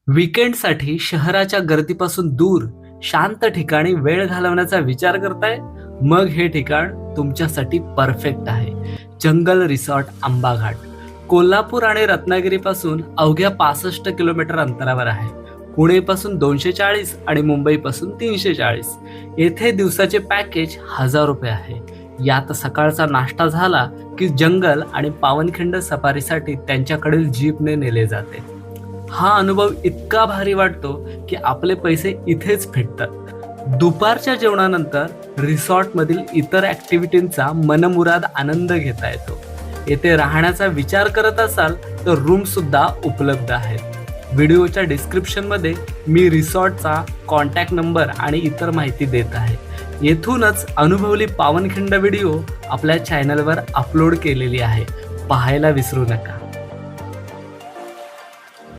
वीकेंडसाठी शहराच्या गर्दीपासून दूर शांत ठिकाणी वेळ घालवण्याचा विचार करताय? मग हे ठिकाण तुमच्यासाठी परफेक्ट आहे. जंगल रिसॉर्ट आंबाघाट कोल्हापूर आणि रत्नागिरीपासून अवघ्या 65 किलोमीटर अंतरावर आहे. पुणेपासून 240 आणि मुंबईपासून 340. येथे दिवसाचे पॅकेज ₹1000 आहे. यात सकाळचा नाश्ता झाला की जंगल आणि पावनखिंड सफारीसाठी त्यांच्याकडील जीपने नेले जाते. हा अनुभव इतका भारी वाटतो की आपले पैसे इथेच भेटतात. दुपारच्या जेवणानंतर रिसॉर्टमधील इतर ॲक्टिव्हिटींचा मनमुराद आनंद घेता येतो. येथे राहण्याचा विचार करत असाल तर रूम सुद्धा उपलब्ध आहेत. व्हिडिओच्या डिस्क्रिप्शनमध्ये मी रिसॉर्टचा कॉन्टॅक्ट नंबर आणि इतर माहिती देत आहे. येथूनच अनुभवली पावनखिंड व्हिडिओ आपल्या चॅनलवर अपलोड केलेली आहे. पाहायला विसरू नका.